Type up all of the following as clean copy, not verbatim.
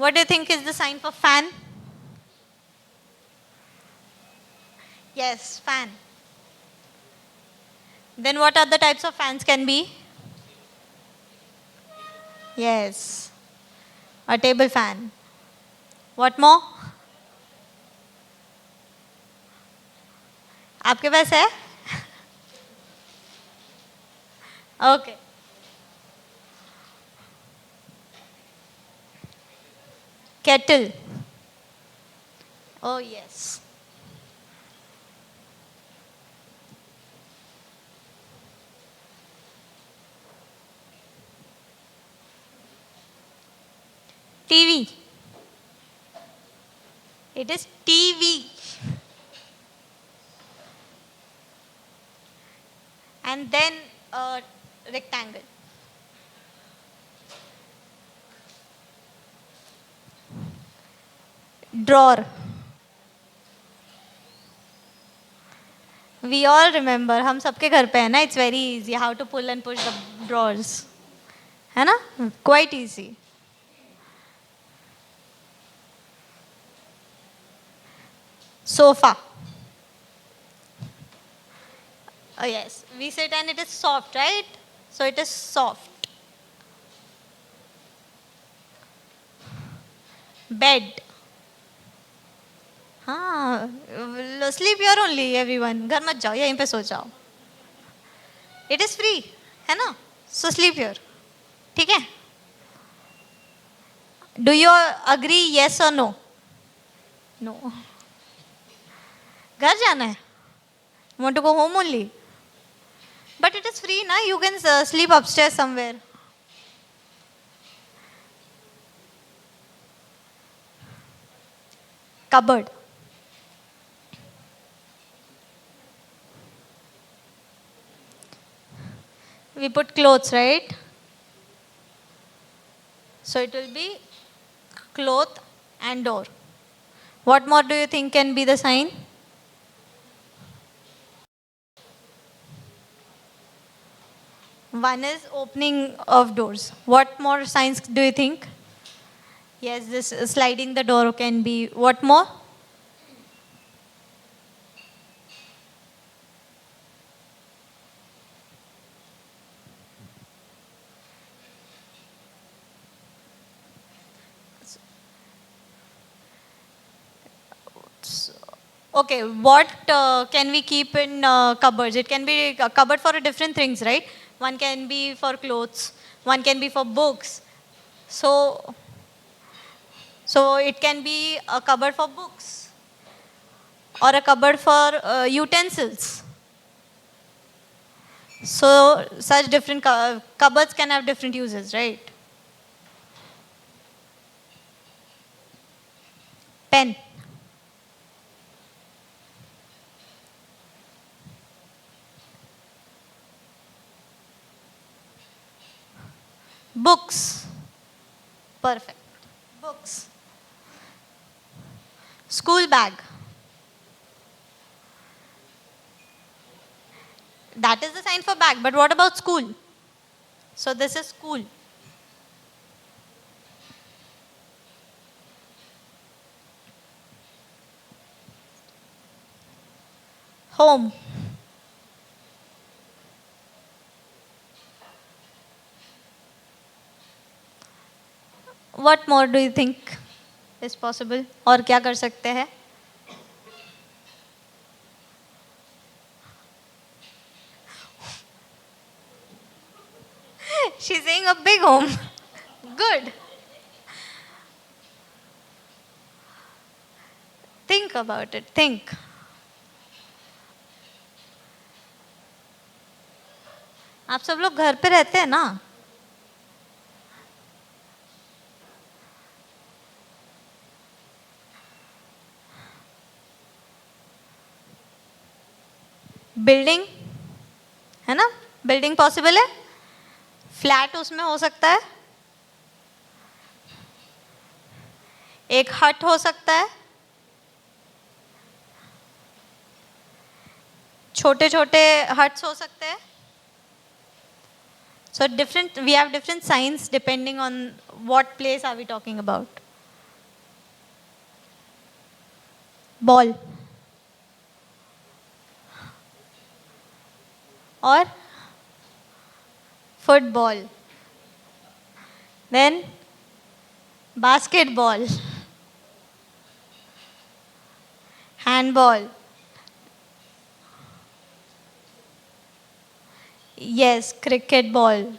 What do you think is the sign for fan? Yes, fan. Then what other types of fans can be? Yes, a table fan. What more? आपके पास है? Okay. Kettle. Oh yes. TV. It is TV. And then a rectangle. Drawer. We all remember, हम सबके घर पे है ना, it's very easy how to pull and push the drawers. है ना? Quite easy. Sofa. Oh yes, we sit and it is soft, right? So it is soft. Bed. हाँ, sleep here only everyone. घर मत जाओ, यहीं पे सो जाओ. It is free, है ना? So sleep here. ठीक है? Do you agree yes or no? No. घर जाना है? Want to go home only? But it is free, na? You can sleep upstairs somewhere. Cupboard. We put clothes, right? So it will be cloth and door. What more do you think can be the sign? One is opening of doors. What more signs do you think? Yes, this sliding the door can be. What more? Okay, what can we keep in cupboards? It can be a cupboard for different things, right? One can be for clothes, one can be for books. So it can be a cupboard for books or a cupboard for utensils. So such different cupboards can have different uses, right? Pen. Books. Perfect. Books. School bag. That is the sign for bag, but what about school? So this is school. Home. What more do you think is possible? और क्या कर सकते हैं? She's saying a big home. Good. Think about it. Think. आप सब लोग घर पे रहते हैं ना? बिल्डिंग है ना? बिल्डिंग पॉसिबल है? फ्लैट उसमें हो सकता है, एक हट हो सकता है, छोटे छोटे हट्स हो सकते हैं. So we have different signs depending on what place are we talking about. Ball. Or football. Then basketball. Handball. Yes, cricket ball.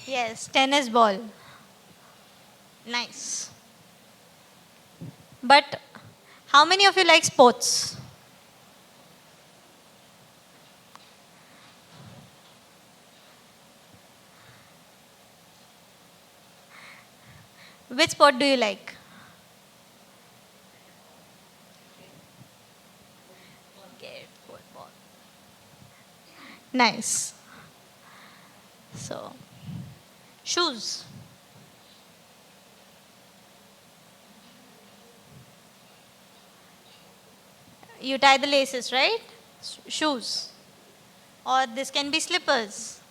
Yes, tennis ball. Nice. But how many of you like sports? Which sport do you like? Cricket, football. Nice. So, shoes. You tie the laces, right? Shoes. Or this can be slippers.